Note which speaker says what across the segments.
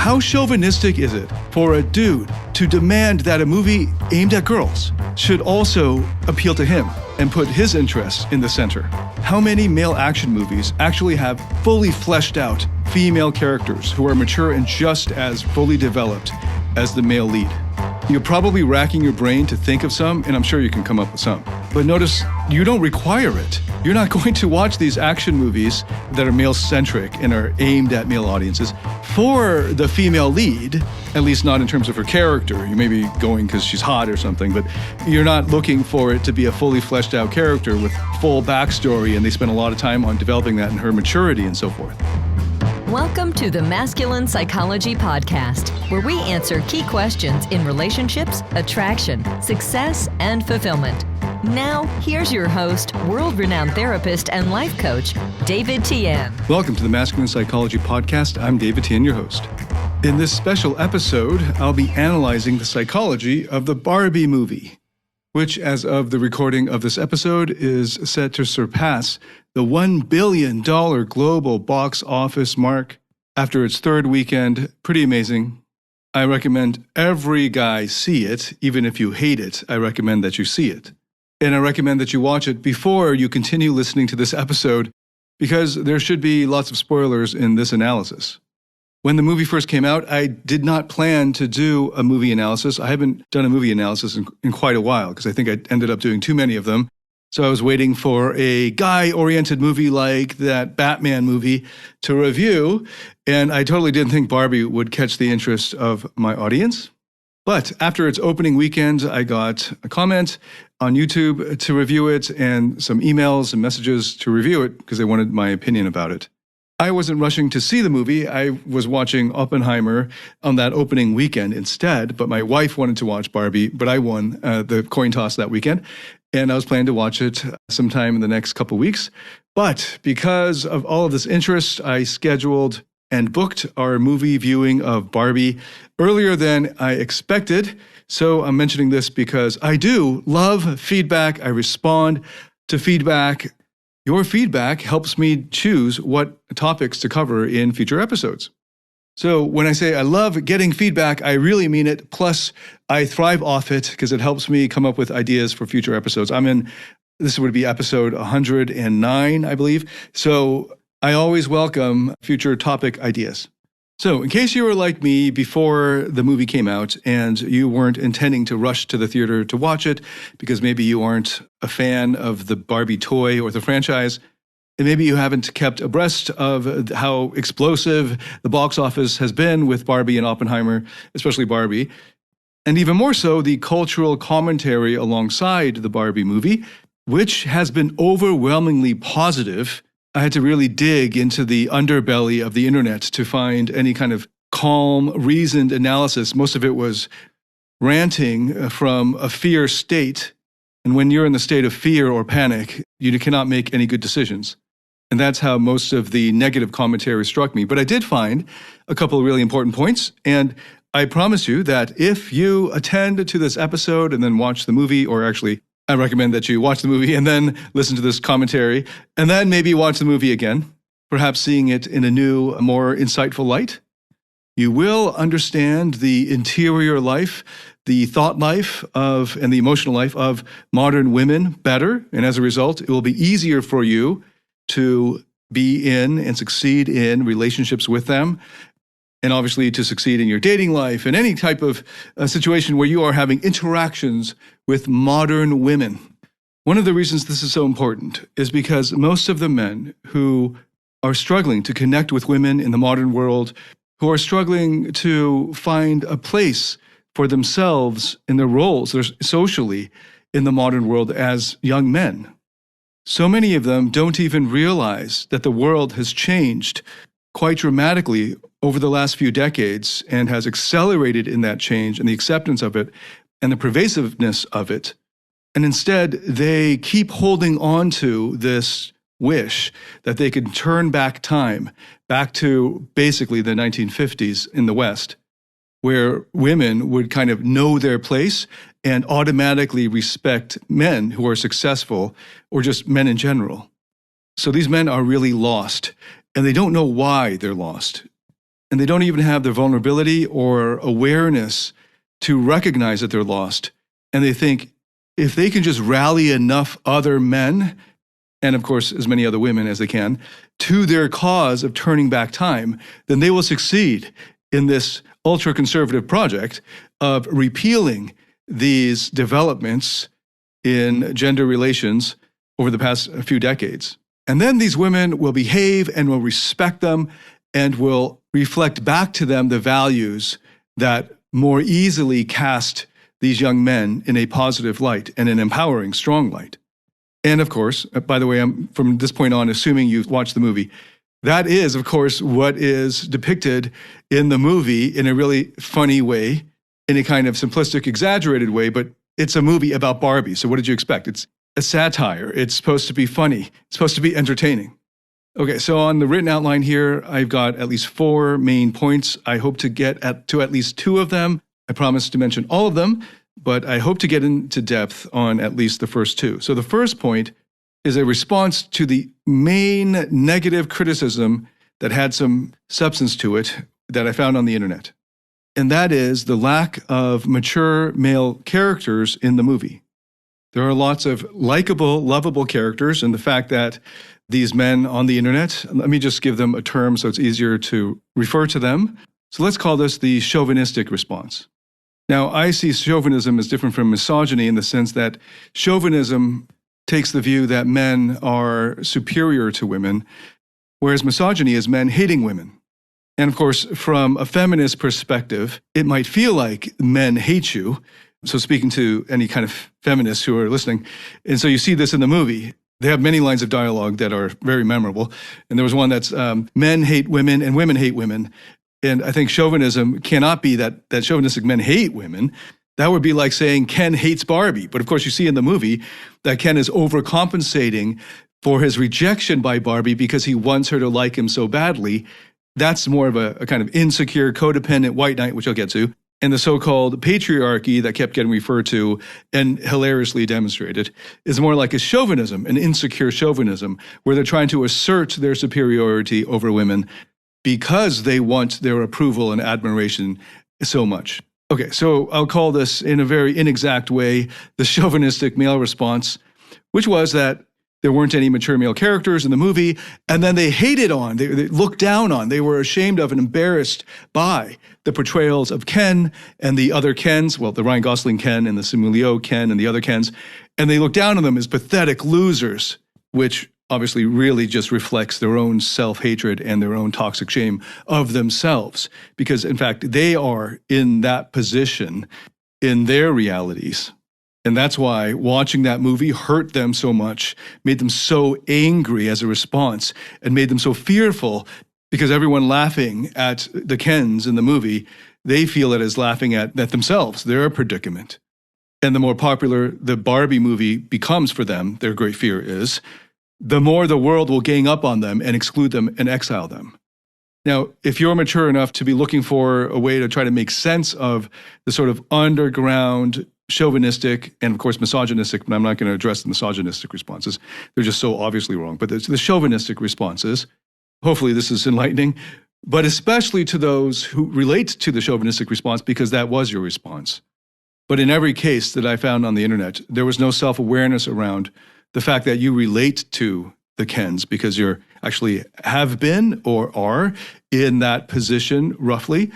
Speaker 1: How chauvinistic is it for a dude to demand that a movie aimed at girls should also appeal to him and put his interests in the center? How many male action movies actually have fully fleshed out female characters who are mature and just as fully developed as the male lead? You're probably racking your brain to think of some, and I'm sure you can come up with some. But notice, you don't require it. You're not going to watch these action movies that are male-centric and are aimed at male audiences for the female lead, at least not in terms of her character. You may be going because she's hot or something, but you're not looking for it to be a fully fleshed out character with full backstory, and they spend a lot of time on developing that in her maturity and so forth.
Speaker 2: Welcome to the Masculine Psychology Podcast, where we answer key questions in relationships, attraction, success, and fulfillment. Now, here's your host, world-renowned therapist and life coach, David Tian.
Speaker 1: Welcome to the Masculine Psychology Podcast. I'm David Tian, your host. In this special episode, I'll be analyzing the psychology of the Barbie movie, which, as of the recording of this episode, is set to surpass the $1 billion global box office mark after its third weekend. Pretty amazing. I recommend every guy see it. Even if you hate it, I recommend that you see it. And I recommend that you watch it before you continue listening to this episode, because there should be lots of spoilers in this analysis. When the movie first came out, I did not plan to do a movie analysis. I haven't done a movie analysis in quite a while because I think I ended up doing too many of them. So I was waiting for a guy-oriented movie like that Batman movie to review, and I totally didn't think Barbie would catch the interest of my audience. But after its opening weekend, I got a comment on YouTube to review it and some emails and messages to review it because they wanted my opinion about it. I wasn't rushing to see the movie. I was watching Oppenheimer on that opening weekend instead, but my wife wanted to watch Barbie, but I won the coin toss that weekend, and I was planning to watch it sometime in the next couple weeks. But because of all of this interest, I scheduled and booked our movie viewing of Barbie earlier than I expected. So I'm mentioning this because I do love feedback. I respond to feedback. Your feedback helps me choose what topics to cover in future episodes. So when I say I love getting feedback, I really mean it. Plus, I thrive off it because it helps me come up with ideas for future episodes. This would be episode 109, I believe. So I always welcome future topic ideas. So in case you were like me before the movie came out and you weren't intending to rush to the theater to watch it because maybe you aren't a fan of the Barbie toy or the franchise, and maybe you haven't kept abreast of how explosive the box office has been with Barbie and Oppenheimer, especially Barbie, and even more so the cultural commentary alongside the Barbie movie, which has been overwhelmingly positive. I had to really dig into the underbelly of the internet to find any kind of calm, reasoned analysis. Most of it was ranting from a fear state. And when you're in the state of fear or panic, you cannot make any good decisions. And that's how most of the negative commentary struck me. But I did find a couple of really important points. And I promise you that if you attend to this episode and then watch the movie, or actually I recommend that you watch the movie and then listen to this commentary, and then maybe watch the movie again, perhaps seeing it in a new, more insightful light. You will understand the interior life, the thought life and the emotional life of modern women better, and as a result, it will be easier for you to be in and succeed in relationships with them, and obviously to succeed in your dating life and any type of situation where you are having interactions with modern women. One of the reasons this is so important is because most of the men who are struggling to connect with women in the modern world, who are struggling to find a place for themselves in their roles socially in the modern world as young men, so many of them don't even realize that the world has changed quite dramatically over the last few decades and has accelerated in that change and the acceptance of it and the pervasiveness of it. And instead, they keep holding on to this wish that they could turn back time, back to basically the 1950s in the West, where women would kind of know their place and automatically respect men who are successful or just men in general. So these men are really lost, and they don't know why they're lost. and they don't even have the vulnerability or awareness to recognize that they're lost. And they think if they can just rally enough other men, and of course as many other women as they can, to their cause of turning back time, then they will succeed in this ultra-conservative project of repealing these developments in gender relations over the past few decades. And then these women will behave and will respect them and will reflect back to them the values that more easily cast these young men in a positive light and an empowering, strong light. And of course, by the way, I'm from this point on assuming you've watched the movie. That is, of course, what is depicted in the movie in a really funny way, in a kind of simplistic, exaggerated way, but it's a movie about Barbie. So what did you expect? It's a satire. It's supposed to be funny. It's supposed to be entertaining. Okay, so on the written outline here, I've got at least 4 main points. I hope to get to at least 2 of them. I promise to mention all of them, but I hope to get into depth on at least the first 2. So the first point is a response to the main negative criticism that had some substance to it that I found on the internet. And that is the lack of mature male characters in the movie. There are lots of likable, lovable characters, and the fact that these men on the internet, let me just give them a term so it's easier to refer to them. So let's call this the chauvinistic response. Now, I see chauvinism as different from misogyny in the sense that chauvinism takes the view that men are superior to women, whereas misogyny is men hating women. And of course, from a feminist perspective, it might feel like men hate you. So speaking to any kind of feminists who are listening, and so you see this in the movie. They have many lines of dialogue that are very memorable. And there was one that's men hate women and women hate women. And I think chauvinism cannot be that chauvinistic men hate women. That would be like saying Ken hates Barbie. But of course, you see in the movie that Ken is overcompensating for his rejection by Barbie because he wants her to like him so badly. That's more of a kind of insecure, codependent white knight, which I'll get to. And the so-called patriarchy that kept getting referred to and hilariously demonstrated is more like a chauvinism, an insecure chauvinism, where they're trying to assert their superiority over women because they want their approval and admiration so much. Okay, so I'll call this in a very inexact way the chauvinistic male response, which was that there weren't any mature male characters in the movie, and then they hated on, they looked down on, they were ashamed of and embarrassed by the portrayals of Ken and the other Kens, well, the Ryan Gosling Ken and the Simu Liu Ken and the other Kens, and they looked down on them as pathetic losers, which obviously really just reflects their own self-hatred and their own toxic shame of themselves, because in fact, they are in that position in their realities. And that's why watching that movie hurt them so much, made them so angry as a response, and made them so fearful because everyone laughing at the Kens in the movie, they feel it as laughing at themselves, their predicament. And the more popular the Barbie movie becomes for them, their great fear is, the more the world will gang up on them and exclude them and exile them. Now, if you're mature enough to be looking for a way to try to make sense of the sort of underground chauvinistic and, of course, misogynistic, but I'm not going to address the misogynistic responses. They're just so obviously wrong. But the chauvinistic responses, hopefully this is enlightening, but especially to those who relate to the chauvinistic response because that was your response. But in every case that I found on the internet, there was no self-awareness around the fact that you relate to the Kens because you're actually have been or are in that position roughly.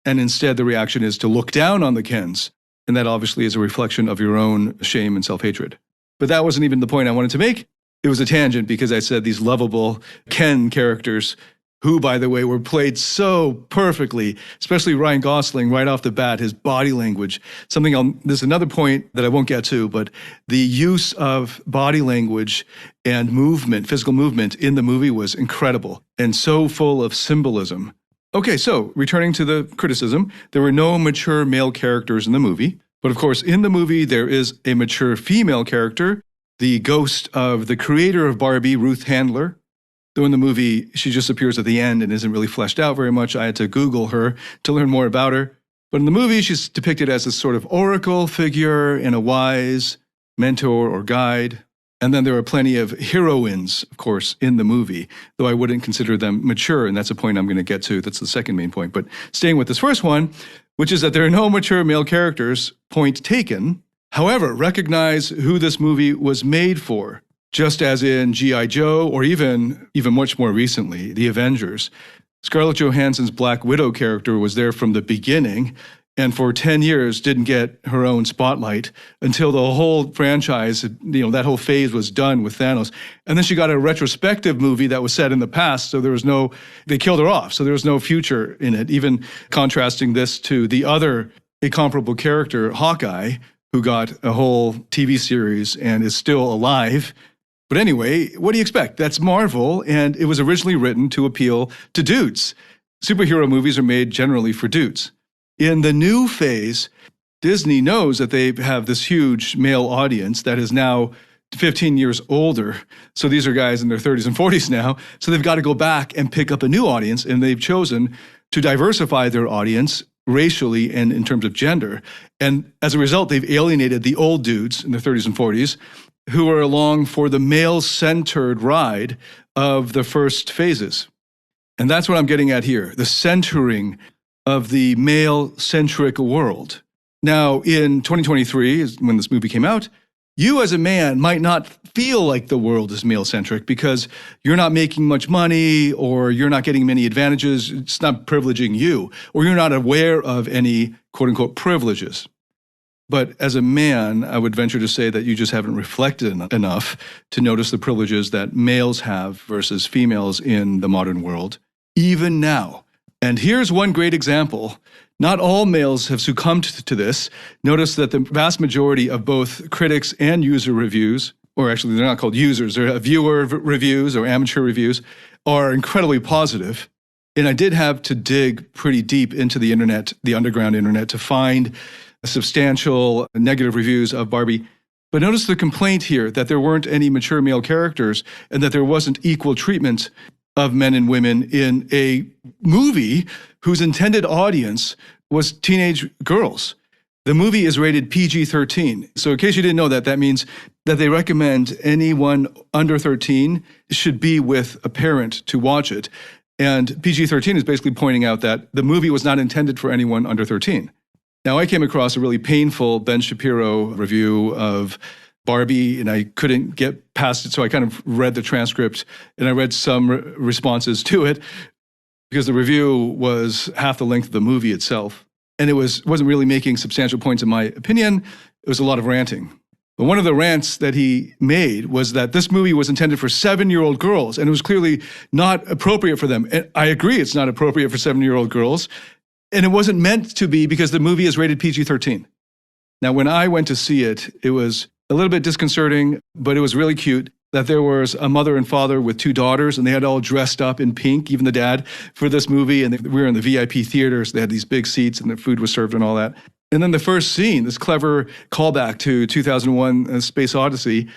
Speaker 1: And instead, the reaction is to look down on the Kens. And that obviously is a reflection of your own shame and self-hatred. But that wasn't even the point I wanted to make. It was a tangent because I said these lovable Ken characters, who, by the way, were played so perfectly, especially Ryan Gosling right off the bat, his body language. There's another point that I won't get to, but the use of body language and movement, physical movement in the movie was incredible and so full of symbolism. Okay, so returning to the criticism, there were no mature male characters in the movie. But of course, in the movie, there is a mature female character, the ghost of the creator of Barbie, Ruth Handler. Though in the movie, she just appears at the end and isn't really fleshed out very much. I had to Google her to learn more about her. But in the movie, she's depicted as this sort of oracle figure and a wise mentor or guide. And then there are plenty of heroines, of course, in the movie, though I wouldn't consider them mature, and that's a point I'm going to get to. That's the second main point. But staying with this first one, which is that there are no mature male characters, point taken. However, recognize who this movie was made for, just as in G.I. Joe, or even much more recently, The Avengers. Scarlett Johansson's Black Widow character was there from the beginning, and for 10 years didn't get her own spotlight until the whole franchise, that whole phase was done with Thanos. And then she got a retrospective movie that was set in the past, so they killed her off, so there was no future in it, even contrasting this to the other incomparable character, Hawkeye, who got a whole TV series and is still alive. But anyway, what do you expect? That's Marvel, and it was originally written to appeal to dudes. Superhero movies are made generally for dudes. In the new phase, Disney knows that they have this huge male audience that is now 15 years older. So these are guys in their 30s and 40s now. So they've got to go back and pick up a new audience, and they've chosen to diversify their audience racially and in terms of gender. And as a result, they've alienated the old dudes in their 30s and 40s who are along for the male-centered ride of the first phases. And that's what I'm getting at here, the centering of the male-centric world. Now, in 2023, when this movie came out, you as a man might not feel like the world is male-centric because you're not making much money, or you're not getting many advantages, it's not privileging you, or you're not aware of any quote-unquote privileges. But as a man, I would venture to say that you just haven't reflected enough to notice the privileges that males have versus females in the modern world, even now. And here's one great example. Not all males have succumbed to this. Notice that the vast majority of both critics and user reviews, or actually they're not called users, they're viewer reviews or amateur reviews, are incredibly positive. And I did have to dig pretty deep into the internet, the underground internet, to find substantial negative reviews of Barbie. But notice the complaint here that there weren't any mature male characters and that there wasn't equal treatment of men and women in a movie whose intended audience was teenage girls. The movie is rated PG-13. So in case you didn't know that, that means that they recommend anyone under 13 should be with a parent to watch it. And PG-13 is basically pointing out that the movie was not intended for anyone under 13. Now, I came across a really painful Ben Shapiro review of Barbie, and I couldn't get past it, so I kind of read the transcript, and I read some responses to it, because the review was half the length of the movie itself, and it wasn't really making substantial points in my opinion. It was a lot of ranting. But one of the rants that he made was that this movie was intended for 7-year-old girls, and it was clearly not appropriate for them. And I agree it's not appropriate for 7-year-old girls, and it wasn't meant to be because the movie is rated PG-13. Now, when I went to see it, it was a little bit disconcerting, but it was really cute that there was a mother and father with 2 daughters, and they had all dressed up in pink, even the dad, for this movie. And we were in the VIP theaters. They had these big seats, and the food was served and all that. And then the first scene, this clever callback to 2001 Space Odyssey,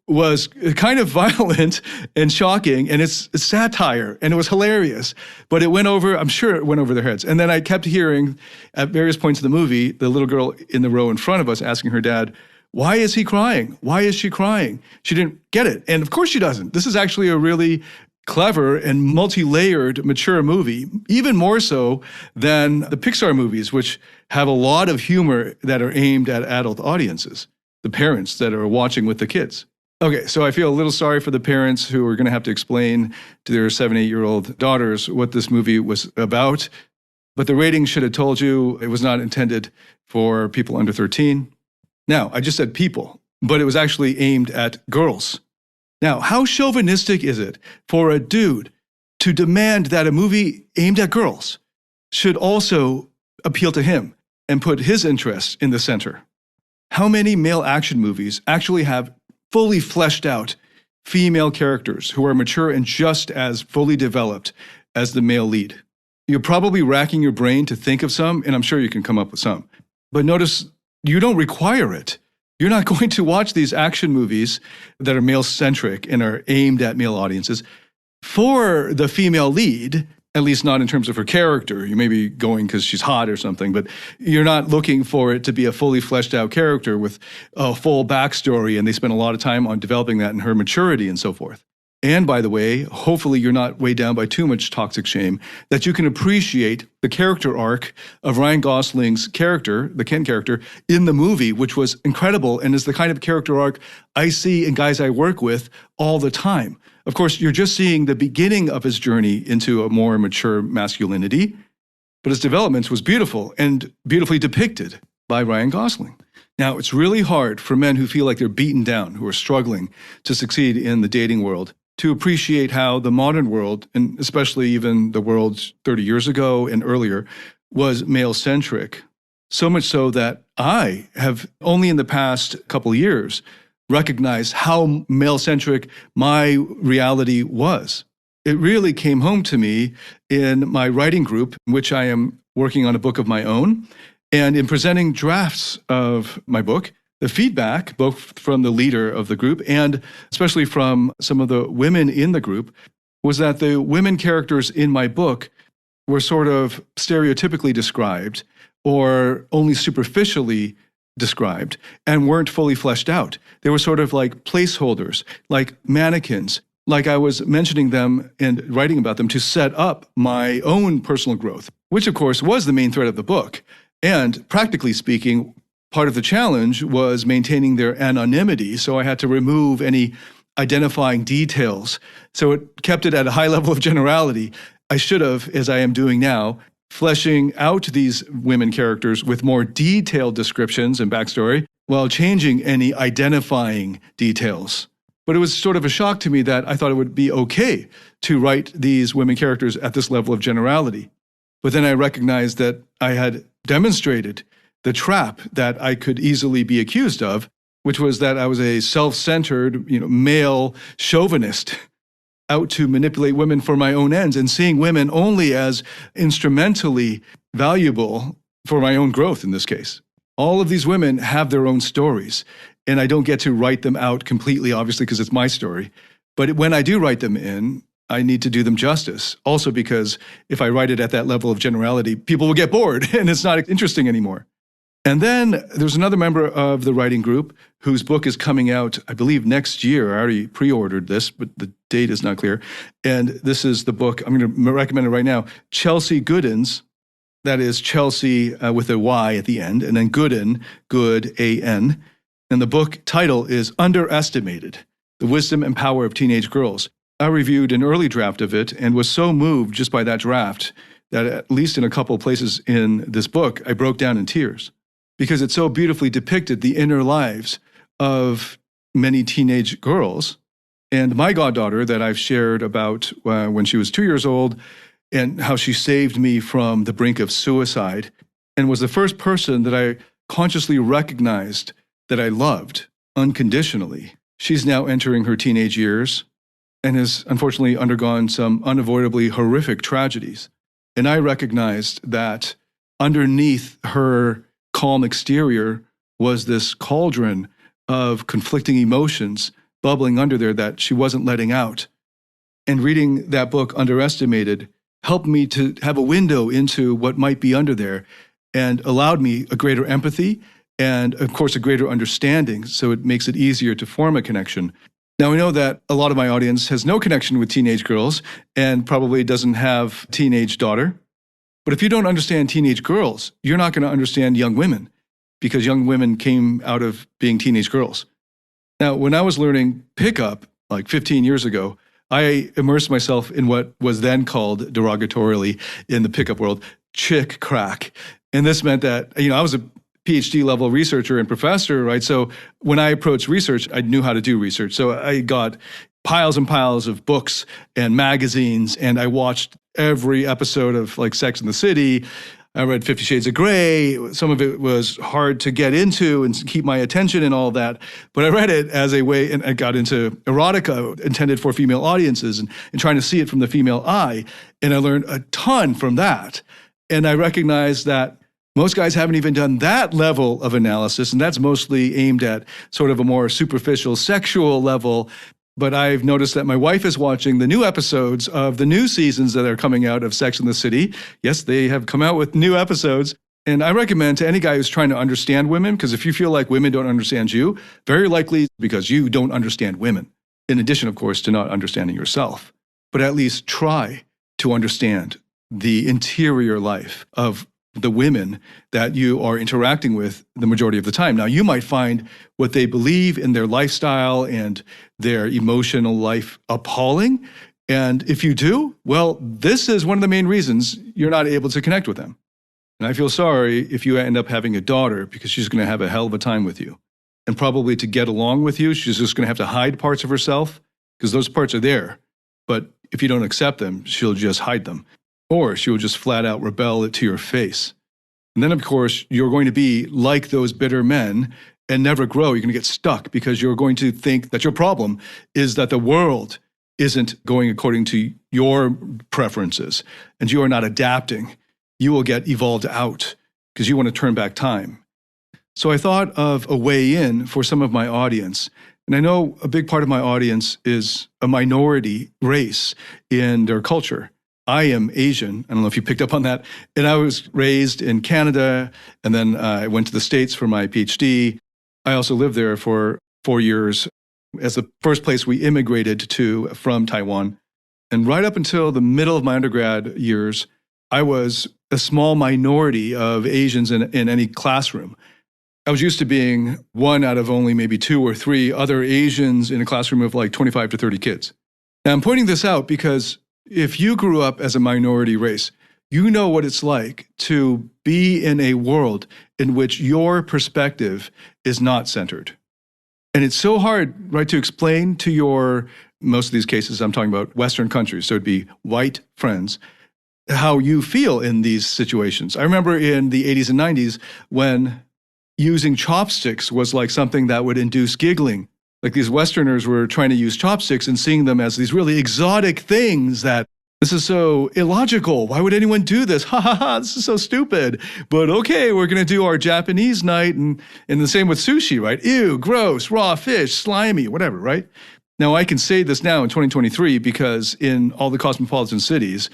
Speaker 1: was kind of violent and shocking, and it's satire, and it was hilarious. But it went over, I'm sure it went over their heads. And then I kept hearing, at various points in the movie, the little girl in the row in front of us asking her dad, "Why is he crying? Why is she crying?" She didn't get it. And of course she doesn't. This is actually a really clever and multi-layered, mature movie, even more so than the Pixar movies, which have a lot of humor that are aimed at adult audiences, the parents that are watching with the kids. Okay, so I feel a little sorry for the parents who are going to have to explain to their 7, 8-year-old daughters what this movie was about. But the rating should have told you it was not intended for people under 13. Now, I just said people, but it was actually aimed at girls. Now, how chauvinistic is it for a dude to demand that a movie aimed at girls should also appeal to him and put his interests in the center? How many male action movies actually have fully fleshed out female characters who are mature and just as fully developed as the male lead? You're probably racking your brain to think of some, and I'm sure you can come up with some. But notice, you don't require it. You're not going to watch these action movies that are male-centric and are aimed at male audiences for the female lead At least not in terms of her character. You may be going because she's hot or something, but you're not looking for it to be a fully fleshed out character with a full backstory, and they spend a lot of time on developing that in her maturity and so forth. And by the way, hopefully you're not weighed down by too much toxic shame, that you can appreciate the character arc of Ryan Gosling's character, the Ken character, in the movie, which was incredible and is the kind of character arc I see in guys I work with all the time. Of course, you're just seeing the beginning of his journey into a more mature masculinity, but his development was beautiful and beautifully depicted by Ryan Gosling. Now, it's really hard for men who feel like they're beaten down, who are struggling to succeed in the dating world, to appreciate how the modern world, and especially even the world 30 years ago and earlier, was male-centric. So much so that I have only in the past couple of years recognized how male-centric my reality was. It really came home to me in my writing group, in which I am working on a book of my own. And in presenting drafts of my book, the feedback, both from the leader of the group and especially from some of the women in the group, was that the women characters in my book were sort of stereotypically described or only superficially described and weren't fully fleshed out. They were sort of like placeholders, like mannequins, like I was mentioning them and writing about them to set up my own personal growth, which of course was the main thread of the book. And practically speaking, part of the challenge was maintaining their anonymity, so I had to remove any identifying details. So it kept it at a high level of generality. I should have, as I am doing now, fleshing out these women characters with more detailed descriptions and backstory while changing any identifying details. But it was sort of a shock to me that I thought it would be okay to write these women characters at this level of generality. But then I recognized that I had demonstrated the trap that I could easily be accused of, which was that I was a self-centered, male chauvinist out to manipulate women for my own ends and seeing women only as instrumentally valuable for my own growth in this case. All of these women have their own stories, and I don't get to write them out completely, obviously, because it's my story. But when I do write them in, I need to do them justice. Also because if I write it at that level of generality, people will get bored and it's not interesting anymore. And then there's another member of the writing group whose book is coming out, I believe, next year. I already pre-ordered this, but the date is not clear. And this is the book, I'm going to recommend it right now, Chelsea Gooden's. That is Chelsea with a Y at the end, and then Gooden, good, A-N. And the book title is Underestimated, The Wisdom and Power of Teenage Girls. I reviewed an early draft of it and was so moved just by that draft that at least in a couple of places in this book, I broke down in tears because it so beautifully depicted the inner lives of many teenage girls. And my goddaughter that I've shared about when she was 2 years old and how she saved me from the brink of suicide and was the first person that I consciously recognized that I loved unconditionally. She's now entering her teenage years and has unfortunately undergone some unavoidably horrific tragedies. And I recognized that underneath her calm exterior was this cauldron of conflicting emotions bubbling under there that she wasn't letting out. And reading that book, Underestimated, helped me to have a window into what might be under there and allowed me a greater empathy and, of course, a greater understanding, so it makes it easier to form a connection. Now, I know that a lot of my audience has no connection with teenage girls and probably doesn't have a teenage daughter. But if you don't understand teenage girls, you're not going to understand young women because young women came out of being teenage girls. Now, when I was learning pickup like 15 years ago, I immersed myself in what was then called derogatorily in the pickup world, chick crack. And this meant that, I was a Ph.D. level researcher and professor, right? So when I approached research, I knew how to do research. So I got piles and piles of books and magazines, and I watched every episode of like Sex and the City. I read 50 Shades of Grey. Some of it was hard to get into and keep my attention and all that. But I read it as a way, and I got into erotica intended for female audiences and trying to see it from the female eye. And I learned a ton from that. And I recognized that most guys haven't even done that level of analysis, and that's mostly aimed at sort of a more superficial sexual level. But I've noticed that my wife is watching the new episodes of the new seasons that are coming out of Sex and the City. Yes, they have come out with new episodes. And I recommend to any guy who's trying to understand women, because if you feel like women don't understand you, very likely because you don't understand women. In addition, of course, to not understanding yourself. But at least try to understand the interior life of the women that you are interacting with the majority of the time. Now, you might find what they believe in their lifestyle and their emotional life appalling. And if you do, well, this is one of the main reasons you're not able to connect with them. And I feel sorry if you end up having a daughter because she's going to have a hell of a time with you. And probably to get along with you, she's just going to have to hide parts of herself because those parts are there. But if you don't accept them, she'll just hide them. Or she will just flat out rebel it to your face. And then, of course, you're going to be like those bitter men and never grow. You're going to get stuck because you're going to think that your problem is that the world isn't going according to your preferences and you are not adapting. You will get evolved out because you want to turn back time. So I thought of a way in for some of my audience. And I know a big part of my audience is a minority race in their culture. I am Asian. I don't know if you picked up on that. And I was raised in Canada, and then I went to the States for my Ph.D. I also lived there for 4 years as the first place we immigrated to from Taiwan. And right up until the middle of my undergrad years, I was a small minority of Asians in any classroom. I was used to being one out of only maybe 2 or 3 other Asians in a classroom of like 25 to 30 kids. Now, I'm pointing this out because if you grew up as a minority race, you know what it's like to be in a world in which your perspective is not centered. And it's so hard, right, to explain to your, most of these cases, I'm talking about Western countries, so it'd be white friends, how you feel in these situations. I remember in the 80s and 90s when using chopsticks was like something that would induce giggling. Like these Westerners were trying to use chopsticks and seeing them as these really exotic things that this is so illogical. Why would anyone do this? Ha ha ha, this is so stupid. But okay, we're going to do our Japanese night and the same with sushi, right? Ew, gross, raw fish, slimy, whatever, right? Now I can say this now in 2023 because in all the cosmopolitan cities,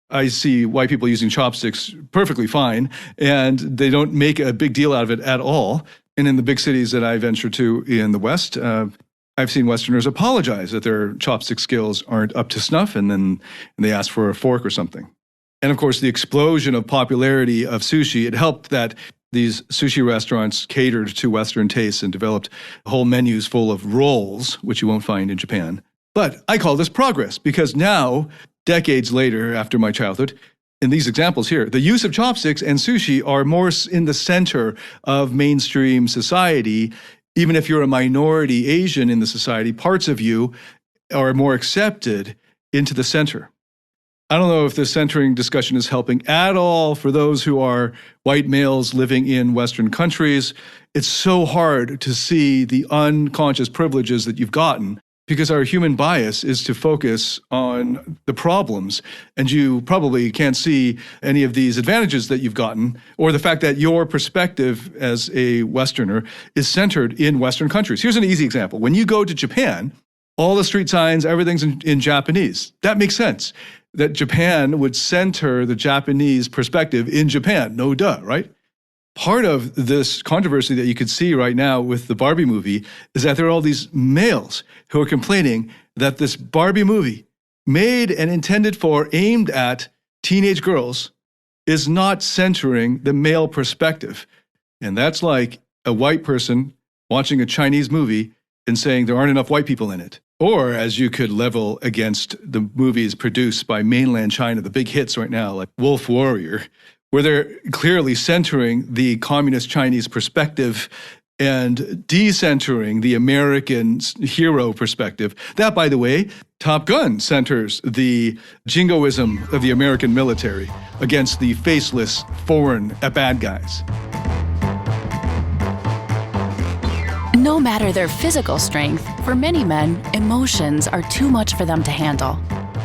Speaker 1: I see white people using chopsticks perfectly fine, and they don't make a big deal out of it at all. And in the big cities that I venture to in the West, I've seen Westerners apologize that their chopstick skills aren't up to snuff, and then they ask for a fork or something. And of course, the explosion of popularity of sushi, it helped that these sushi restaurants catered to Western tastes and developed whole menus full of rolls, which you won't find in Japan. But I call this progress because now, decades later after my childhood, in these examples here, the use of chopsticks and sushi are more in the center of mainstream society. Even if you're a minority Asian in the society, parts of you are more accepted into the center. I don't know if this centering discussion is helping at all for those who are white males living in Western countries. It's so hard to see the unconscious privileges that you've gotten, because our human bias is to focus on the problems, and you probably can't see any of these advantages that you've gotten, or the fact that your perspective as a Westerner is centered in Western countries. Here's an easy example. When you go to Japan, all the street signs, everything's in Japanese. That makes sense, that Japan would center the Japanese perspective in Japan. No duh, right? Part of this controversy that you could see right now with the Barbie movie is that there are all these males who are complaining that this Barbie movie, made and intended for, aimed at teenage girls, is not centering the male perspective. And that's like a white person watching a Chinese movie and saying there aren't enough white people in it. Or as you could level against the movies produced by mainland China, the big hits right now, like Wolf Warrior, where they're clearly centering the communist Chinese perspective and decentering the American hero perspective. That, by the way, Top Gun centers the jingoism of the American military against the faceless foreign bad guys.
Speaker 3: No matter their physical strength, for many men, emotions are too much for them to handle.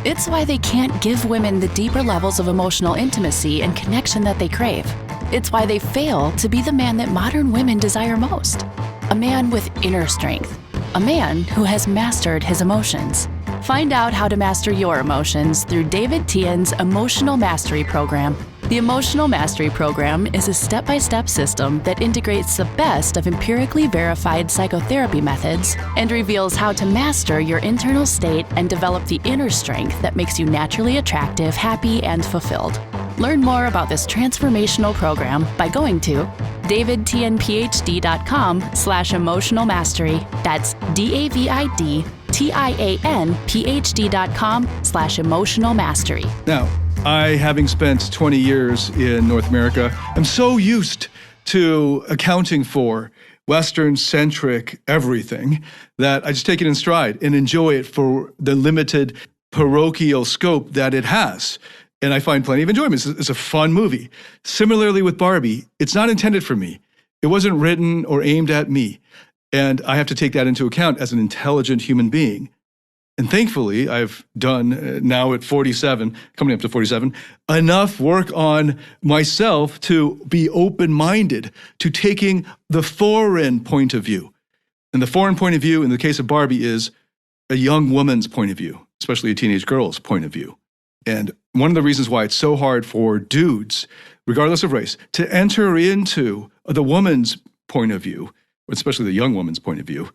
Speaker 3: It's why they can't give women the deeper levels of emotional intimacy and connection that they crave. It's why they fail to be the man that modern women desire most. A man with inner strength. a man who has mastered his emotions. Find out how to master your emotions through David Tian's Emotional Mastery Program. The Emotional Mastery Program is a step-by-step system that integrates the best of empirically verified psychotherapy methods and reveals how to master your internal state and develop the inner strength that makes you naturally attractive, happy, and fulfilled. Learn more about this transformational program by going to davidtianphd.com/emotional mastery. That's DAVIDTIANPhD.com/emotional mastery.
Speaker 1: Now, I, having spent 20 years in North America, am so used to accounting for Western-centric everything that I just take it in stride and enjoy it for the limited parochial scope that it has. And I find plenty of enjoyment. It's a fun movie. Similarly with Barbie, it's not intended for me. It wasn't written or aimed at me. And I have to take that into account as an intelligent human being. And thankfully, I've done, now at 47, coming up to 47, enough work on myself to be open-minded to taking the foreign point of view. And the foreign point of view, in the case of Barbie, is a young woman's point of view, especially a teenage girl's point of view. And one of the reasons why it's so hard for dudes, regardless of race, to enter into the woman's point of view, especially the young woman's point of view,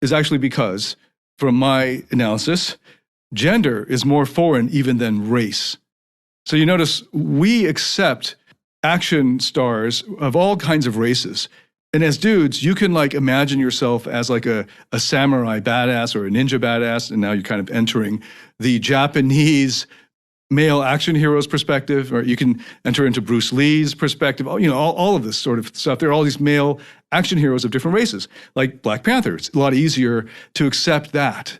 Speaker 1: is actually because, from my analysis, gender is more foreign even than race. So you notice we accept action stars of all kinds of races. And as dudes, you can imagine yourself as a samurai badass or a ninja badass, and now you're kind of entering the Japanese male action hero's perspective, or you can enter into Bruce Lee's perspective, all of this sort of stuff. There are all these male action heroes of different races, like Black Panther. It's a lot easier to accept that.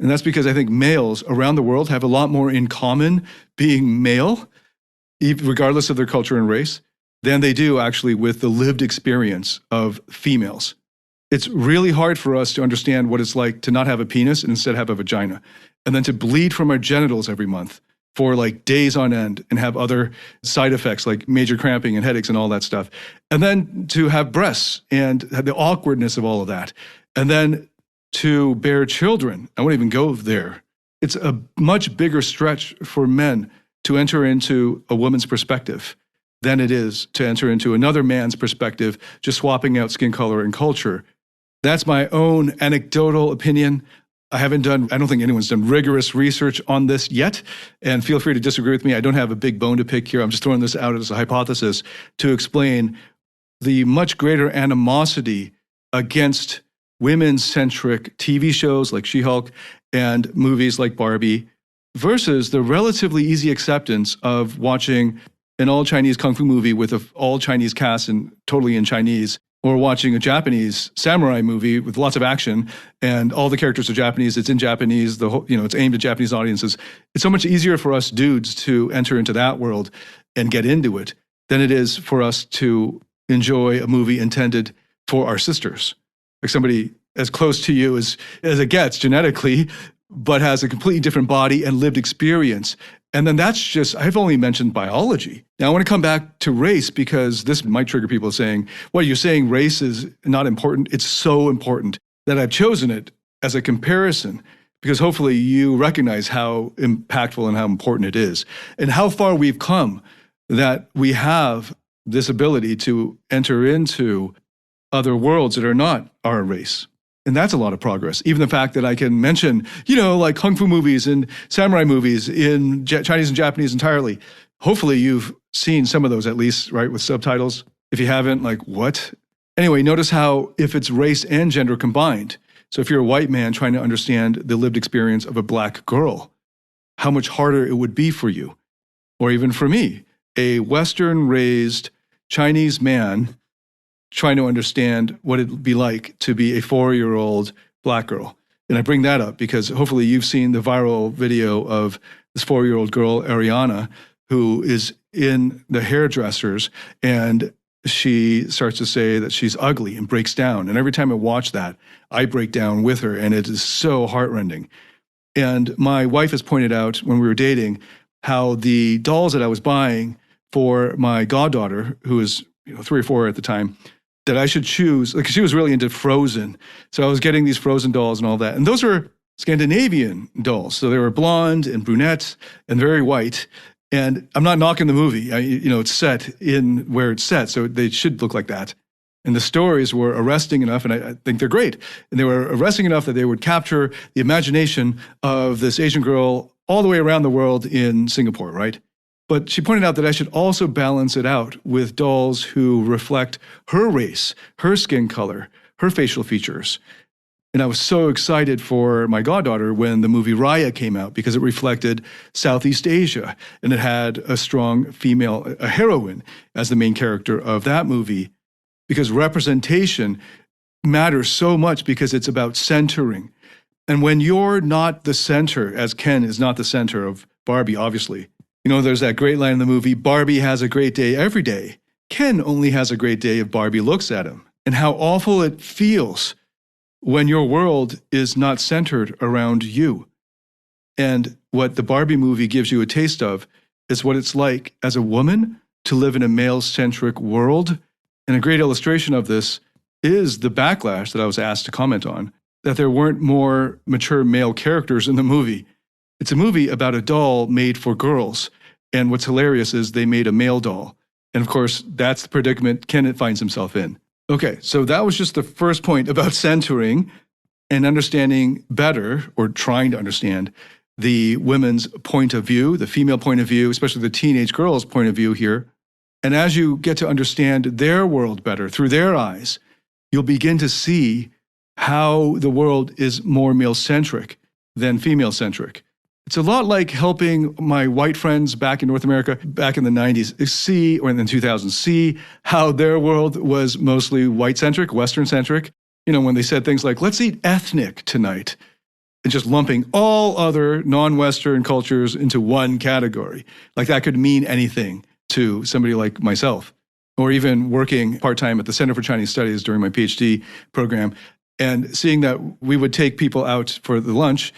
Speaker 1: And that's because I think males around the world have a lot more in common being male, regardless of their culture and race, than they do actually with the lived experience of females. It's really hard for us to understand what it's like to not have a penis and instead have a vagina, and then to bleed from our genitals every month for days on end and have other side effects like major cramping and headaches and all that stuff. And then to have breasts and have the awkwardness of all of that. And then to bear children. I won't even go there. It's a much bigger stretch for men to enter into a woman's perspective than it is to enter into another man's perspective, just swapping out skin color and culture. That's my own anecdotal opinion. I don't think anyone's done rigorous research on this yet, and feel free to disagree with me. I don't have a big bone to pick here. I'm just throwing this out as a hypothesis to explain the much greater animosity against women-centric TV shows like She-Hulk and movies like Barbie versus the relatively easy acceptance of watching an all-Chinese kung fu movie with an all-Chinese cast and totally in Chinese, or watching a Japanese samurai movie with lots of action and all the characters are Japanese, it's in Japanese, it's aimed at Japanese audiences. It's so much easier for us dudes to enter into that world and get into it than it is for us to enjoy a movie intended for our sisters. Like somebody as close to you as it gets genetically, but has a completely different body and lived experience. And then I've only mentioned biology. Now I want to come back to race because this might trigger people saying, well, you're saying race is not important. It's so important that I've chosen it as a comparison because hopefully you recognize how impactful and how important it is and how far we've come that we have this ability to enter into other worlds that are not our race. And that's a lot of progress. Even the fact that I can mention, like kung fu movies and samurai movies in Chinese and Japanese entirely. Hopefully you've seen some of those at least, right, with subtitles. If you haven't, what? Anyway, notice how if it's race and gender combined. So if you're a white man trying to understand the lived experience of a black girl, how much harder it would be for you. Or even for me, a Western-raised Chinese man trying to understand what it'd be like to be a 4-year-old black girl. And I bring that up because hopefully you've seen the viral video of this 4-year-old girl, Ariana, who is in the hairdressers and she starts to say that she's ugly and breaks down. And every time I watch that, I break down with her and it is so heartrending. And my wife has pointed out when we were dating how the dolls that I was buying for my goddaughter, who was 3 or 4 at the time, that I should choose, like she was really into Frozen. So I was getting these Frozen dolls and all that. And those are Scandinavian dolls. So they were blonde and brunette and very white. And I'm not knocking the movie. It's set in where it's set, so they should look like that. And the stories were arresting enough, and I think they're great. And they were arresting enough that they would capture the imagination of this Asian girl all the way around the world in Singapore, right? But she pointed out that I should also balance it out with dolls who reflect her race, her skin color, her facial features. And I was so excited for my goddaughter when the movie Raya came out because it reflected Southeast Asia, and it had a strong female, a heroine as the main character of that movie. Because representation matters so much because it's about centering. And when you're not the center, as Ken is not the center of Barbie, obviously, there's that great line in the movie, Barbie has a great day every day. Ken only has a great day if Barbie looks at him. And how awful it feels when your world is not centered around you. And what the Barbie movie gives you a taste of is what it's like as a woman to live in a male-centric world. And a great illustration of this is the backlash that I was asked to comment on, that there weren't more mature male characters in the movie. It's a movie about a doll made for girls. And what's hilarious is they made a male doll. And of course, that's the predicament Kenneth finds himself in. Okay, so that was just the first point about centering and understanding better, or trying to understand, the women's point of view, the female point of view, especially the teenage girl's point of view here. And as you get to understand their world better through their eyes, you'll begin to see how the world is more male-centric than female-centric. It's a lot like helping my white friends back in North America, back in the 90s, see, or in the 2000s, see how their world was mostly white-centric, Western-centric. When they said things like, let's eat ethnic tonight, and just lumping all other non-Western cultures into one category. Like that could mean anything to somebody like myself, or even working part-time at the Center for Chinese Studies during my Ph.D. program, and seeing that we would take people out for the lunch,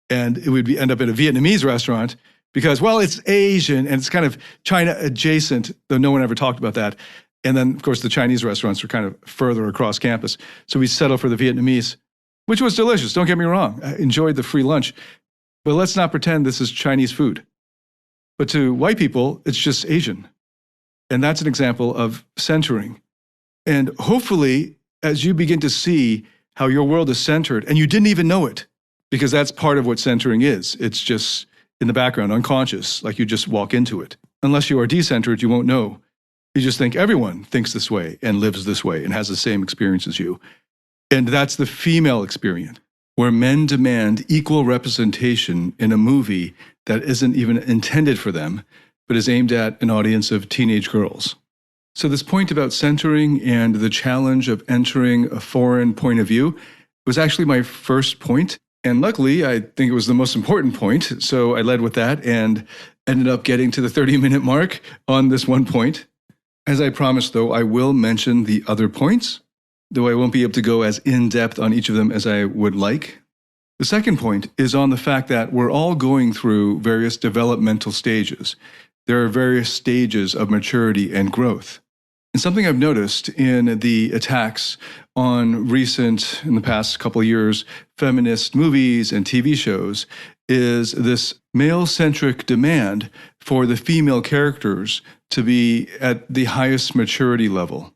Speaker 1: and it would end up at a Vietnamese restaurant because, well, it's Asian and it's kind of China adjacent, though no one ever talked about that. And then, of course, the Chinese restaurants were kind of further across campus. So we settled for the Vietnamese, which was delicious. Don't get me wrong. I enjoyed the free lunch. But let's not pretend this is Chinese food. But to white people, it's just Asian. And that's an example of centering. And hopefully, as you begin to see how your world is centered, and you didn't even know it, because that's part of what centering is. It's just in the background, unconscious, like you just walk into it. Unless you are decentered, you won't know. You just think everyone thinks this way and lives this way and has the same experience as you. And that's the female experience, where men demand equal representation in a movie that isn't even intended for them, but is aimed at an audience of teenage girls. So this point about centering and the challenge of entering a foreign point of view was actually my first point. And luckily, I think it was the most important point. So I led with that and ended up getting to the 30-minute mark on this one point. As I promised, though, I will mention the other points, though I won't be able to go as in-depth on each of them as I would like. The second point is on the fact that we're all going through various developmental stages. There are various stages of maturity and growth. And something I've noticed in the attacks on in the past couple of years, feminist movies and TV shows is this male-centric demand for the female characters to be at the highest maturity level.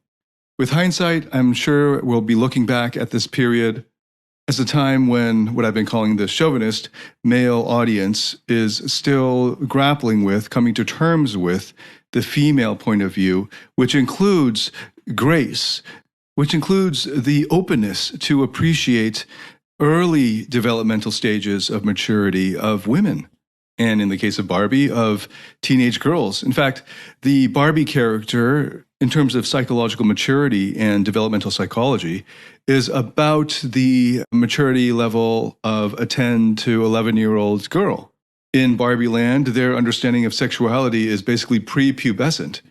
Speaker 1: With hindsight, I'm sure we'll be looking back at this period as a time when what I've been calling the chauvinist male audience is still grappling with, coming to terms with, the female point of view, which includes grace, which includes the openness to appreciate early developmental stages of maturity of women. And in the case of Barbie, of teenage girls. In fact, the Barbie character, in terms of psychological maturity and developmental psychology, is about the maturity level of a 10 to 11-year-old girl. In Barbie land, their understanding of sexuality is basically prepubescent.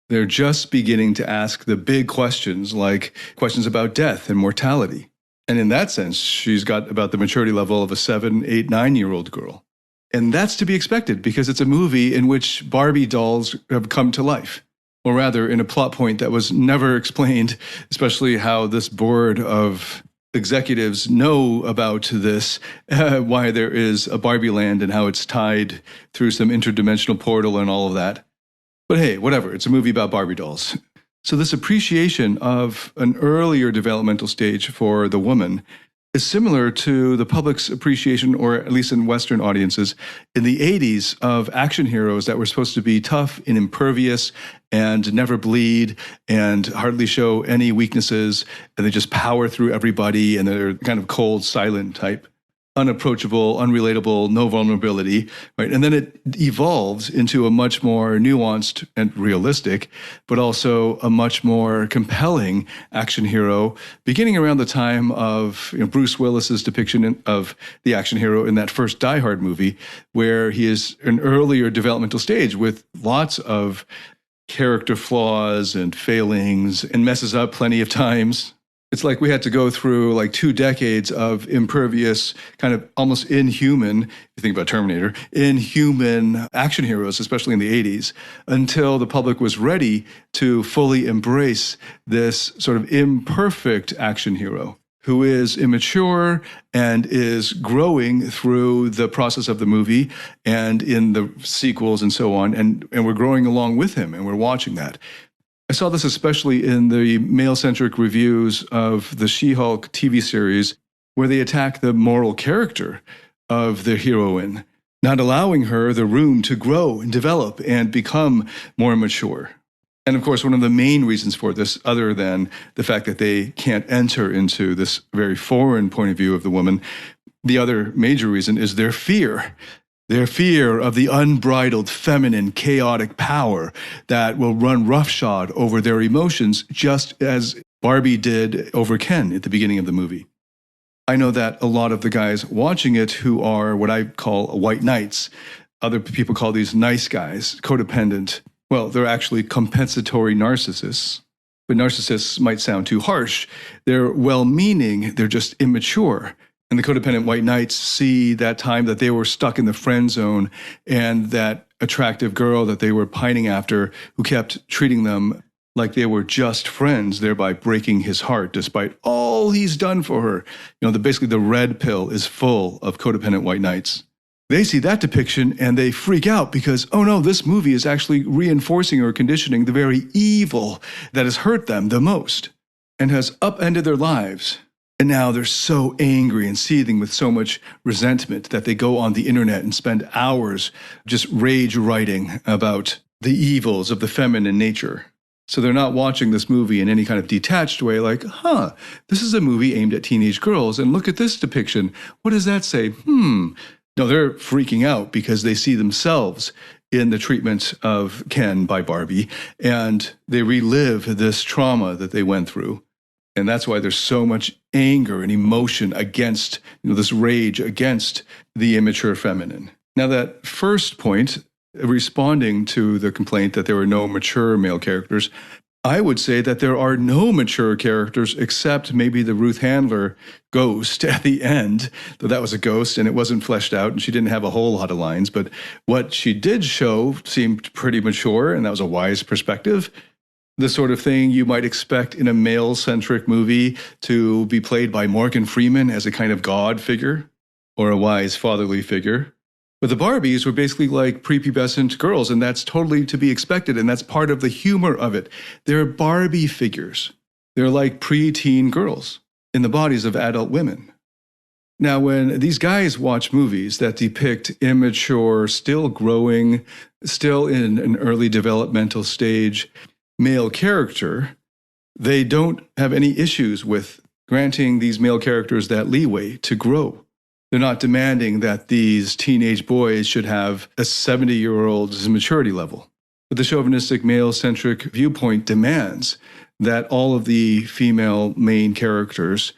Speaker 1: They're just beginning to ask the big questions, like questions about death and mortality. And in that sense, she's got about the maturity level of a 7, 8, 9-year-old girl. And that's to be expected because it's a movie in which Barbie dolls have come to life. or rather in a plot point that was never explained, especially how this board of executives know about this, why there is a Barbie land and how it's tied through some interdimensional portal and all of that. But hey, whatever, it's a movie about Barbie dolls. So this appreciation of an earlier developmental stage for the woman is similar to the public's appreciation, or at least in Western audiences, in the 80s of action heroes that were supposed to be tough and impervious and never bleed and hardly show any weaknesses, and they just power through everybody, and they're kind of cold, silent type. Unapproachable, unrelatable, no vulnerability, right? And then it evolves into a much more nuanced and realistic, but also a much more compelling action hero, beginning around the time of Bruce Willis's depiction of the action hero in that first Die Hard movie, where he is an earlier developmental stage with lots of character flaws and failings and messes up plenty of times. It's like we had to go through like 2 decades of impervious, kind of almost inhuman, if you think about Terminator, inhuman action heroes, especially in the 80s, until the public was ready to fully embrace this sort of imperfect action hero who is immature and is growing through the process of the movie and in the sequels and so on. And we're growing along with him, and we're watching that. I saw this especially in the male-centric reviews of the She-Hulk TV series, where they attack the moral character of the heroine, not allowing her the room to grow and develop and become more mature. And of course, one of the main reasons for this, other than the fact that they can't enter into this very foreign point of view of the woman, the other major reason is their fear. Their fear of the unbridled, feminine, chaotic power that will run roughshod over their emotions, just as Barbie did over Ken at the beginning of the movie. I know that a lot of the guys watching it who are what I call white knights, other people call these nice guys, codependent. Well, they're actually compensatory narcissists. But narcissists might sound too harsh. They're well-meaning, they're just immature. And the codependent white knights see that time that they were stuck in the friend zone and that attractive girl that they were pining after, who kept treating them like they were just friends, thereby breaking his heart despite all he's done for her. Basically the red pill is full of codependent white knights. They see that depiction and they freak out because, oh no, this movie is actually reinforcing or conditioning the very evil that has hurt them the most and has upended their lives. And now they're so angry and seething with so much resentment that they go on the internet and spend hours just rage writing about the evils of the feminine nature. So they're not watching this movie in any kind of detached way, like, this is a movie aimed at teenage girls, and look at this depiction. What does that say? No, they're freaking out because they see themselves in the treatment of Ken by Barbie, and they relive this trauma that they went through. And that's why there's so much anger and emotion against, this rage against the immature feminine. Now, that first point, responding to the complaint that there were no mature male characters, I would say that there are no mature characters except maybe the Ruth Handler ghost at the end, though that was a ghost and it wasn't fleshed out and she didn't have a whole lot of lines. But what she did show seemed pretty mature, and that was a wise perspective. The sort of thing you might expect in a male-centric movie to be played by Morgan Freeman as a kind of god figure or a wise fatherly figure. But the Barbies were basically like prepubescent girls, and that's totally to be expected, and that's part of the humor of it. They're Barbie figures. They're like preteen girls in the bodies of adult women. Now, when these guys watch movies that depict immature, still growing, still in an early developmental stage, male character, they don't have any issues with granting these male characters that leeway to grow. They're not demanding that these teenage boys should have a 70-year-old's maturity level. But the chauvinistic male-centric viewpoint demands that all of the female main characters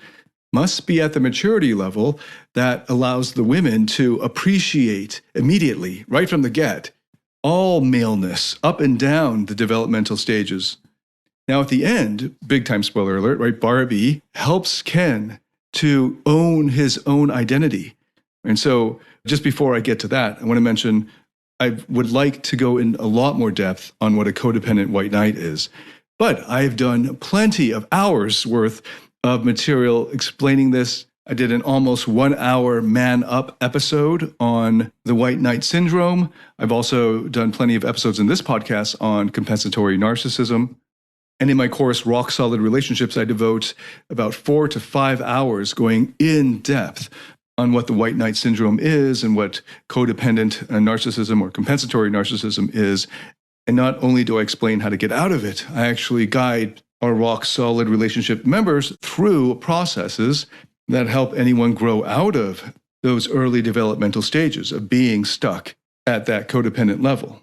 Speaker 1: must be at the maturity level that allows the women to appreciate immediately, right from the get, all maleness up and down the developmental stages. Now at the end, big time spoiler alert, right? Barbie helps Ken to own his own identity. And so just before I get to that, I want to mention I would like to go in a lot more depth on what a codependent white knight is. But I've done plenty of hours worth of material explaining this. I did an almost 1 hour Man Up episode on the white knight syndrome. I've also done plenty of episodes in this podcast on compensatory narcissism. And in my course, Rock Solid Relationships, I devote about 4 to 5 hours going in depth on what the white knight syndrome is and what codependent narcissism or compensatory narcissism is. And not only do I explain how to get out of it, I actually guide our Rock Solid Relationship members through processes that help anyone grow out of those early developmental stages of being stuck at that codependent level.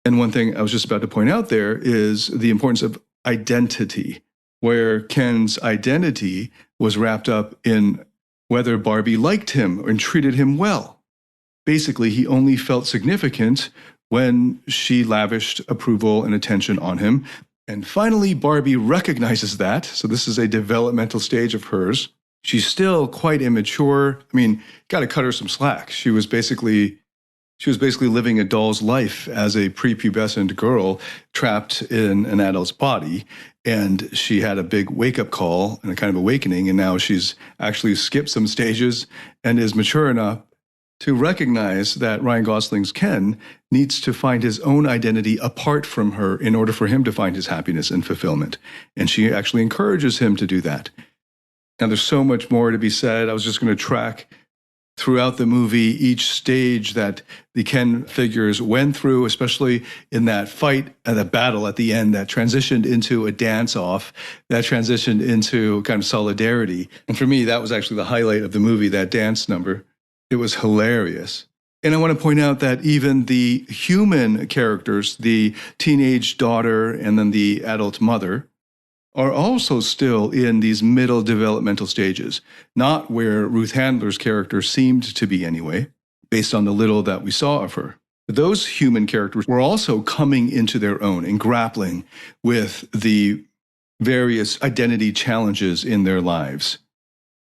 Speaker 1: And one thing I was just about to point out there is the importance of identity, where Ken's identity was wrapped up in whether Barbie liked him and treated him well. Basically, he only felt significant when she lavished approval and attention on him. And finally, Barbie recognizes that. So this is a developmental stage of hers. She's still quite immature. I mean, got to cut her some slack. She was basically living a doll's life as a prepubescent girl trapped in an adult's body. And she had a big wake-up call and a kind of awakening. And now she's actually skipped some stages and is mature enough to recognize that Ryan Gosling's Ken needs to find his own identity apart from her in order for him to find his happiness and fulfillment. And she actually encourages him to do that. Now, there's so much more to be said. I was just going to track throughout the movie each stage that the Ken figures went through, especially in that fight and the battle at the end that transitioned into a dance-off, that transitioned into kind of solidarity. And for me, that was actually the highlight of the movie, that dance number. It was hilarious. And I want to point out that even the human characters, the teenage daughter and then the adult mother, are also still in these middle developmental stages, not where Ruth Handler's character seemed to be anyway, based on the little that we saw of her. But those human characters were also coming into their own and grappling with the various identity challenges in their lives.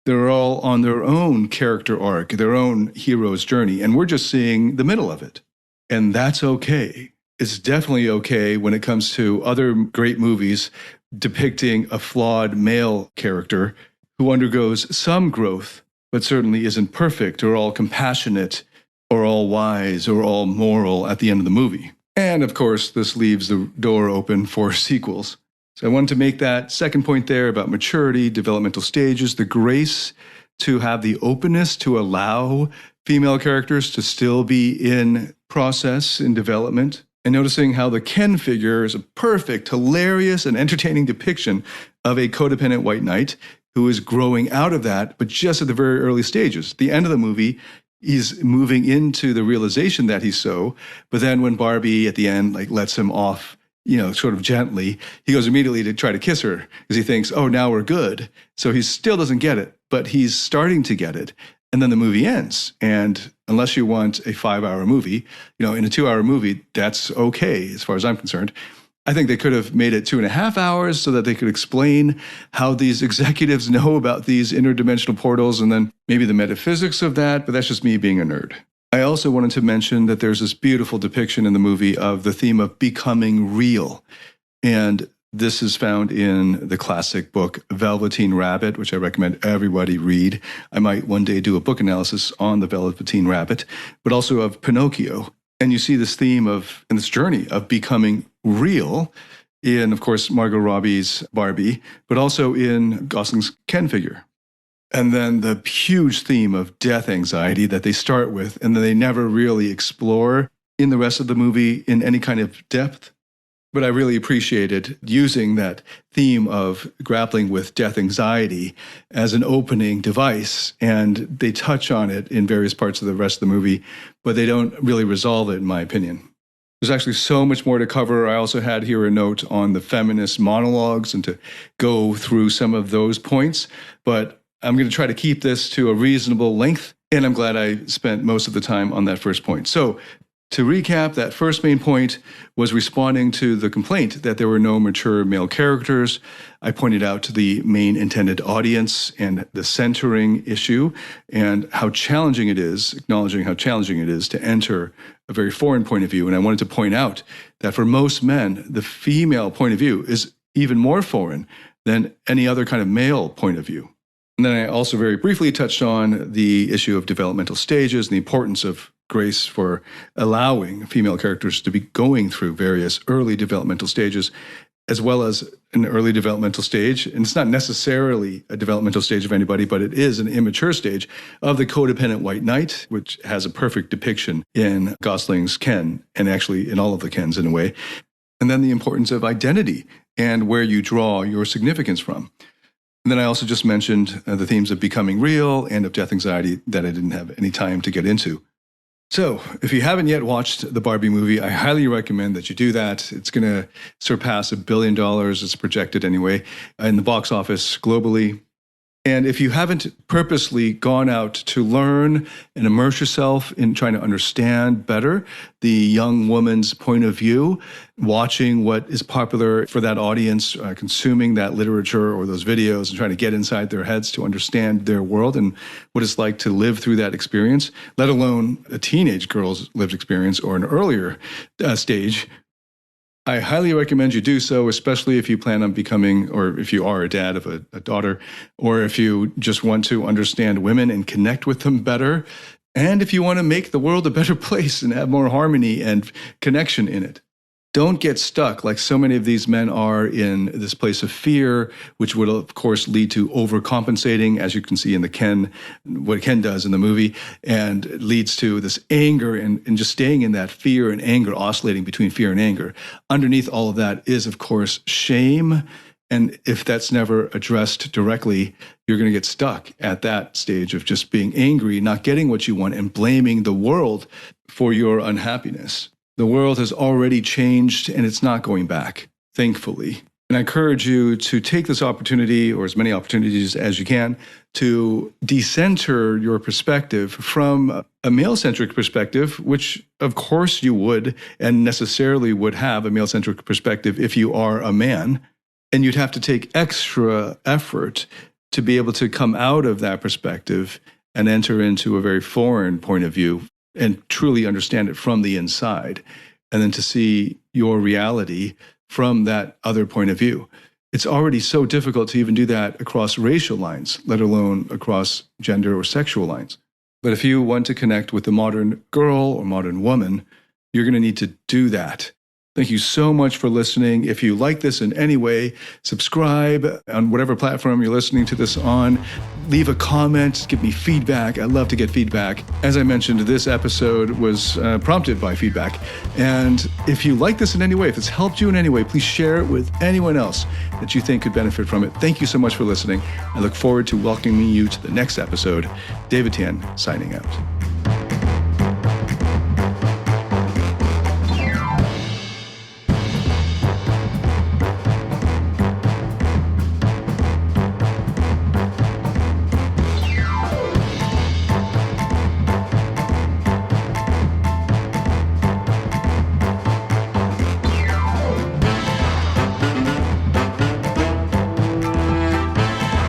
Speaker 1: They're all on their own character arc, their own hero's journey, and we're just seeing the middle of it. And that's okay. It's definitely okay when it comes to other great movies depicting a flawed male character who undergoes some growth, but certainly isn't perfect or all compassionate or all wise or all moral at the end of the movie. And of course, this leaves the door open for sequels. So I wanted to make that second point there about maturity, developmental stages, the grace to have the openness to allow female characters to still be in process, in development. And noticing how the Ken figure is a perfect, hilarious, and entertaining depiction of a codependent white knight who is growing out of that, but just at the very early stages. At the end of the movie, he's moving into the realization that he's so, but then when Barbie at the end lets him off, sort of gently, he goes immediately to try to kiss her because he thinks, oh, now we're good. So he still doesn't get it, but he's starting to get it. And then the movie ends. And unless you want a 5-hour movie, in a 2-hour movie, that's okay as far as I'm concerned. I think they could have made it 2.5 hours so that they could explain how these executives know about these interdimensional portals and then maybe the metaphysics of that. But that's just me being a nerd. I also wanted to mention that there's this beautiful depiction in the movie of the theme of becoming real. And this is found in the classic book Velveteen Rabbit, which I recommend everybody read. I might one day do a book analysis on the Velveteen Rabbit, but also of Pinocchio. And you see this theme and this journey of becoming real in, of course, Margot Robbie's Barbie, but also in Gosling's Ken figure. And then the huge theme of death anxiety that they start with, and then they never really explore in the rest of the movie in any kind of depth. But I really appreciated using that theme of grappling with death anxiety as an opening device. And they touch on it in various parts of the rest of the movie, but they don't really resolve it, in my opinion. There's actually so much more to cover. I also had here a note on the feminist monologues and to go through some of those points. But I'm going to try to keep this to a reasonable length. And I'm glad I spent most of the time on that first point. So To recap, that first main point was responding to the complaint that there were no mature male characters. I pointed out to the main intended audience and the centering issue and how challenging it is, acknowledging how challenging it is to enter a very foreign point of view. And I wanted to point out that for most men, the female point of view is even more foreign than any other kind of male point of view. And then I also very briefly touched on the issue of developmental stages and the importance of grace for allowing female characters to be going through various early developmental stages, as well as an early developmental stage. And it's not necessarily a developmental stage of anybody, but it is an immature stage of the codependent white knight, which has a perfect depiction in Gosling's Ken, and actually in all of the Kens in a way. And then the importance of identity and where you draw your significance from. And then I also just mentioned the themes of becoming real and of death anxiety that I didn't have any time to get into. So, if you haven't yet watched the Barbie movie, I highly recommend that you do that. It's going to surpass $1 billion, it's projected anyway, in the box office globally. And if you haven't purposely gone out to learn and immerse yourself in trying to understand better the young woman's point of view, watching what is popular for that audience, consuming that literature or those videos and trying to get inside their heads to understand their world and what it's like to live through that experience, let alone a teenage girl's lived experience or an earlier stage, I highly recommend you do so, especially if you plan on becoming, or if you are a dad of a daughter, or if you just want to understand women and connect with them better, and if you want to make the world a better place and have more harmony and connection in it. Don't get stuck like so many of these men are in this place of fear, which would, of course, lead to overcompensating, as you can see in the Ken, what Ken does in the movie, and it leads to this anger and just staying in that fear and anger, oscillating between fear and anger. Underneath all of that is, of course, shame. And if that's never addressed directly, you're going to get stuck at that stage of just being angry, not getting what you want, and blaming the world for your unhappiness. The world has already changed, and it's not going back, thankfully. And I encourage you to take this opportunity, or as many opportunities as you can, to decenter your perspective from a male-centric perspective, which of course you would and necessarily would have a male-centric perspective if you are a man. And you'd have to take extra effort to be able to come out of that perspective and enter into a very foreign point of view and truly understand it from the inside, and then to see your reality from that other point of view. It's already so difficult to even do that across racial lines, let alone across gender or sexual lines. But if you want to connect with the modern girl or modern woman, you're going to need to do that. Thank you so much for listening. If you like this in any way, subscribe on whatever platform you're listening to this on. Leave a comment, give me feedback. I love to get feedback. As I mentioned, this episode was prompted by feedback. And if you like this in any way, if it's helped you in any way, please share it with anyone else that you think could benefit from it. Thank you so much for listening. I look forward to welcoming you to the next episode. David Tian, signing out.